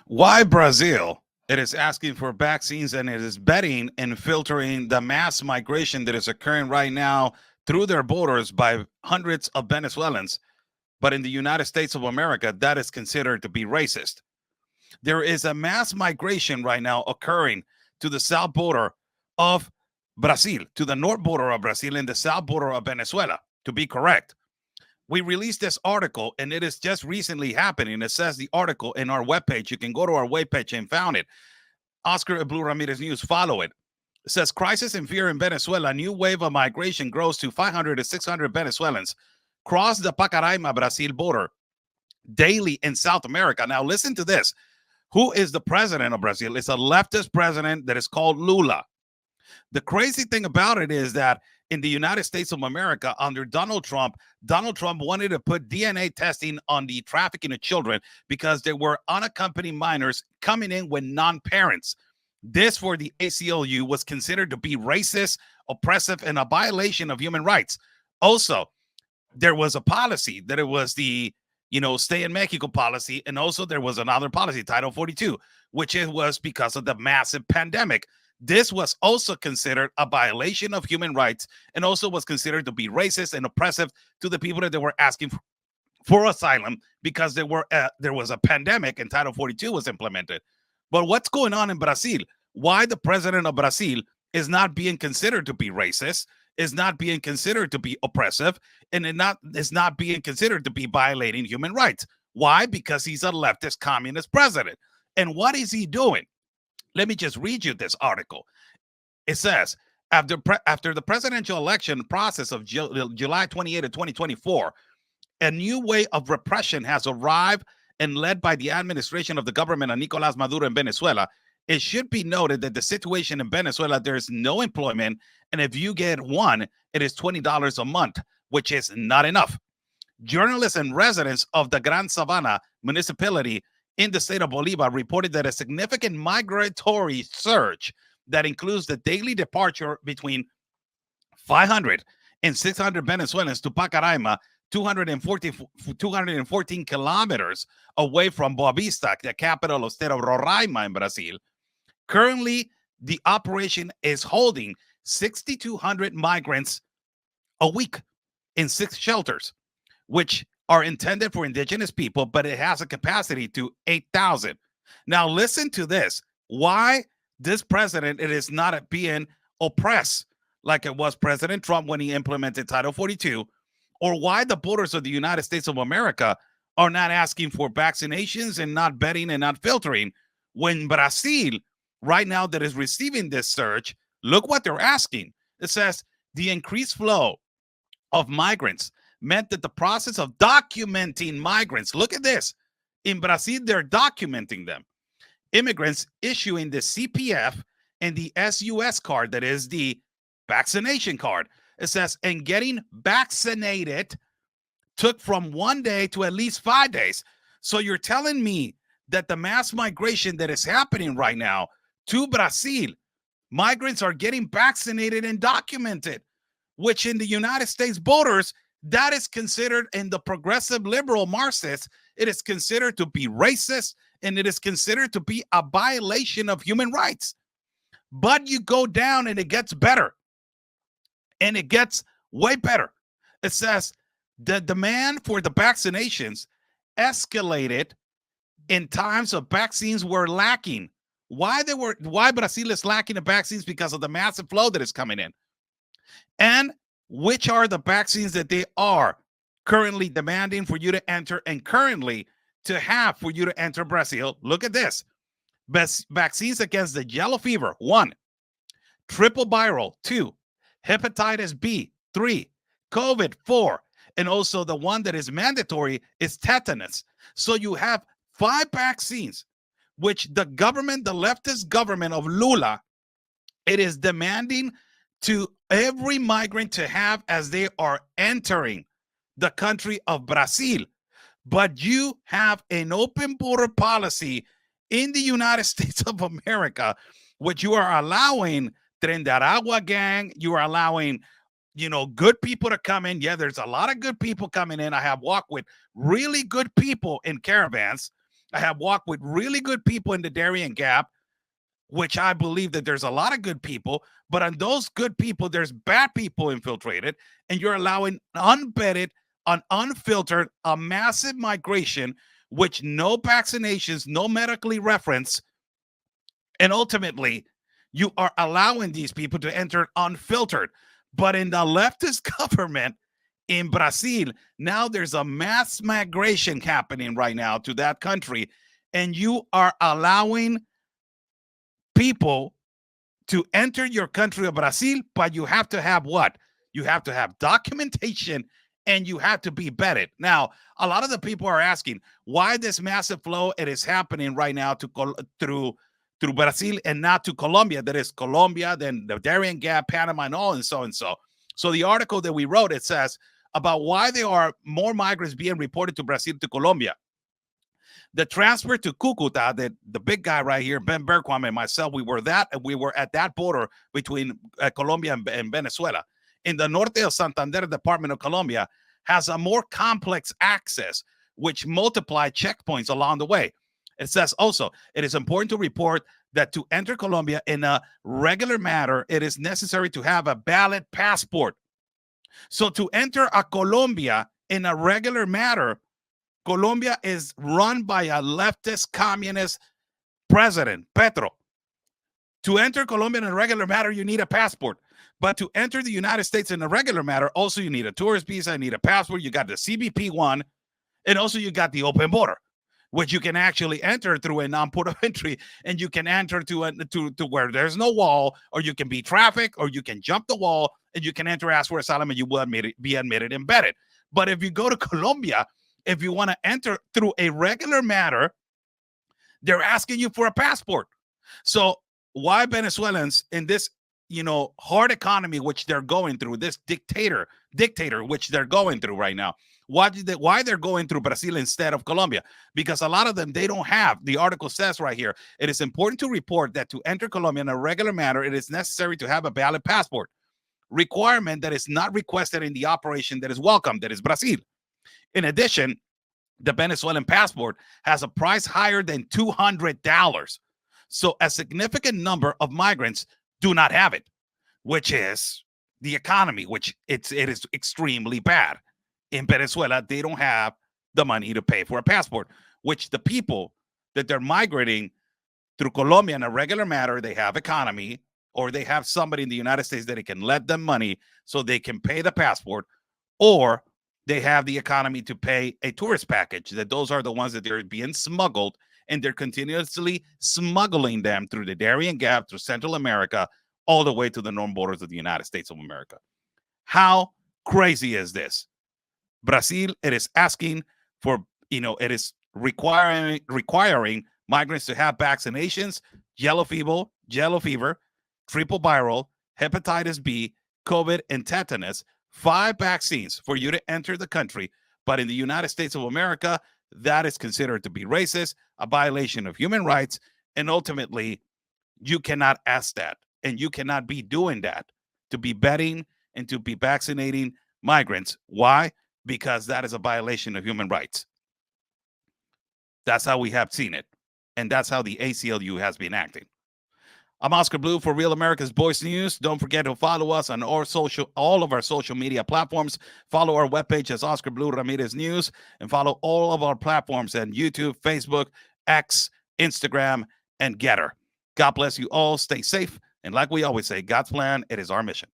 Why Brazil? It is asking for vaccines and it is betting and filtering the mass migration that is occurring right now through their borders by hundreds of Venezuelans. But in the United States of America, that is considered to be racist. There is a mass migration right now occurring to the south border of Brazil, to the north border of Brazil, and the south border of Venezuela, to be correct. We released this article and it is just recently happening. It says the article in our webpage. You can go to our webpage and found it. Oscar Blue Ramirez News, follow it. It says crisis and fear in Venezuela. New wave of migration grows to 500 to 600 Venezuelans cross the Pacaraima, Brazil border daily in South America. Now, listen to this. Who is the president of Brazil? It's a leftist president that is called Lula. The crazy thing about it is that in the United States of America, under Donald Trump wanted to put DNA testing on the trafficking of children because there were unaccompanied minors coming in with non-parents. This, for the ACLU, was considered to be racist, oppressive, and a violation of human rights. Also, there was a policy that it was the stay in Mexico policy, and also there was another policy, Title 42, which it was because of the massive pandemic. This was also considered a violation of human rights and also was considered to be racist and oppressive to the people that they were asking for asylum because there was a pandemic and Title 42 was implemented. But what's going on in Brazil? Why the president of Brazil is not being considered to be racist, is not being considered to be oppressive, and is not being considered to be violating human rights. Why? Because he's a leftist communist president. And what is he doing? Let me just read you this article. It says, after the presidential election process of July 28 of 2024, a new way of repression has arrived and led by the administration of the government of Nicolás Maduro in Venezuela. It should be noted that the situation in Venezuela, there is no employment, and if you get one, it is $20 a month, which is not enough. Journalists and residents of the Gran Sabana municipality in the state of Bolívar reported that a significant migratory surge that includes the daily departure between 500 and 600 Venezuelans to Pacaraima, 214 kilometers away from Boa Vista, the capital of state of Roraima in Brazil. Currently, the operation is holding 6,200 migrants a week in 6 shelters, which are intended for indigenous people, but it has a capacity to 8,000. Now, listen to this. Why this president, it is not being oppressed like it was President Trump when he implemented Title 42, or why the borders of the United States of America are not asking for vaccinations and not betting and not filtering, when Brazil, right now, that is receiving this surge, look what they're asking. It says the increased flow of migrants meant that the process of documenting migrants, look at this, in Brazil, they're documenting them. Immigrants issuing the CPF and the SUS card, that is the vaccination card. It says, and getting vaccinated took from 1 day to at least 5 days. So you're telling me that the mass migration that is happening right now to Brazil, migrants are getting vaccinated and documented, which in the United States borders, that is considered, in the progressive liberal Marxists, it is considered to be racist and it is considered to be a violation of human rights. But you go down and it gets better. And it gets way better. It says the demand for the vaccinations escalated in times of vaccines were lacking. Why Brazil is lacking the vaccines? Because of the massive flow that is coming in. And which are the vaccines that they are currently demanding for you to enter and currently to have for you to enter Brazil? Look at this. Vaccines against the yellow fever, 1. Triple viral, 2. Hepatitis B, 3. COVID, 4. And also the one that is mandatory is tetanus. So you have 5 vaccines, which the government, the leftist government of Lula, it is demanding to every migrant to have as they are entering the country of Brazil. But you have an open border policy in the United States of America, which you are allowing Tren de Aragua gang, you are allowing, good people to come in. Yeah, there's a lot of good people coming in. I have walked with really good people in caravans, I have walked with really good people in the Darien Gap, which I believe that there's a lot of good people, but on those good people, there's bad people infiltrated, and you're allowing unvetted, unfiltered, a massive migration, which no vaccinations, no medically reference, and ultimately, you are allowing these people to enter unfiltered. But in the leftist government in Brazil, now there's a mass migration happening right now to that country, and you are allowing people to enter your country of Brazil, but you have to have what? You have to have documentation and you have to be vetted. Now, a lot of the people are asking why this massive flow it is happening right now through Brazil and not to Colombia. That is Colombia, then the Darien Gap, Panama, and all, and so and so. So the article that we wrote, it says about why there are more migrants being reported to Brazil to Colombia. The transfer to Cucuta, that the big guy right here, Ben Bergquam and myself, we were at that border between Colombia and Venezuela. In the Norte of Santander Department of Colombia has a more complex access, which multiply checkpoints along the way. It says also, it is important to report that to enter Colombia in a regular manner, it is necessary to have a valid passport. So to enter a Colombia in a regular manner, Colombia is run by a leftist communist president, Petro. To enter Colombia in a regular matter, you need a passport. But to enter the United States in a regular matter, also you need a tourist visa, you need a passport, you got the CBP one, and also you got the open border, which you can actually enter through a non-port of entry, and you can enter to where there's no wall, or you can be trafficked, or you can jump the wall, and you can enter, ask for asylum, and you will be admitted, embedded. But if you go to Colombia, if you want to enter through a regular matter, they're asking you for a passport. So why Venezuelans in this, hard economy which they're going through, this dictator which they're going through right now, why they're going through Brazil instead of Colombia? Because a lot of them, they don't have. The article says right here, it is important to report that to enter Colombia in a regular manner, it is necessary to have a valid passport. Requirement that is not requested in the operation that is welcome, that is Brazil. In addition, the Venezuelan passport has a price higher than $200. So a significant number of migrants do not have it, which is the economy, which it is extremely bad. In Venezuela, they don't have the money to pay for a passport, which the people that they're migrating through Colombia in a regular matter, they have economy, or they have somebody in the United States that can let them money so they can pay the passport, or they have the economy to pay a tourist package. That those are the ones that they're being smuggled, and they're continuously smuggling them through the Darien Gap, through Central America, all the way to the northern borders of the United States of America. How crazy is this? Brazil, it is asking for, it is requiring migrants to have vaccinations, yellow fever, triple viral, hepatitis B, COVID, and tetanus, 5 vaccines for you to enter the country. But in the United States of America, that is considered to be racist, a violation of human rights, and ultimately, you cannot ask that, and you cannot be doing that, to be betting and to be vaccinating migrants. Why? Because that is a violation of human rights. That's how we have seen it, and that's how the ACLU has been acting. I'm Oscar Blue for Real America's Voice News. Don't forget to follow us on all of our social media platforms. Follow our webpage as Oscar Blue Ramirez News, and follow all of our platforms on YouTube, Facebook, X, Instagram, and Getter. God bless you all. Stay safe. And like we always say, God's plan, it is our mission.